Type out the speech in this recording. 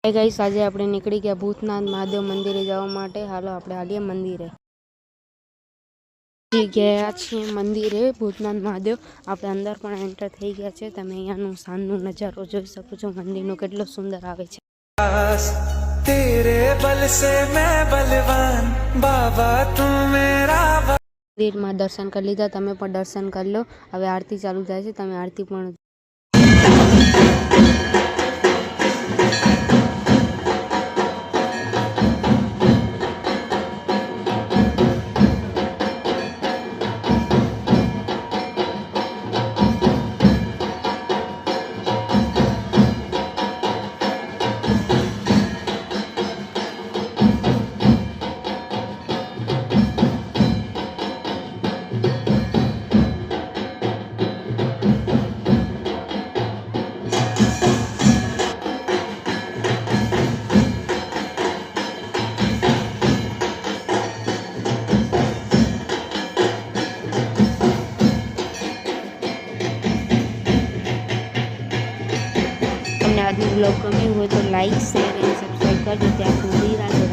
Hi guys, આજે આપણે નીકળી ગયા ભૂતનાથ મહાદેવ મંદિરે જવા માટે। હાલો આપણે આલીએ મંદિરે। ગયા છીએ મંદિરે ભૂતનાથ મહાદેવ। આપણે અંદર પણ એન્ટર થઈ ગયા છે। તમે અહીંયાનો સાંજનો નજારો જોઈ શકો છો। મંદિરનો કેટલો સુંદર આવે છે। तेरे बल से मैं बलवान बाबा तू मेरा। મંદિરમાં દર્શન કરી લીધા। તમે પણ દર્શન કરી લો। હવે આરતી ચાલુ થાય છે। તમે આરતી પણ તમને આજનો બ્લોગ ગમ્યો હોય તો લાઈક, શેર અને સબસ્ક્રાઈબ કરજો। ત્યાં સુધી રાધે।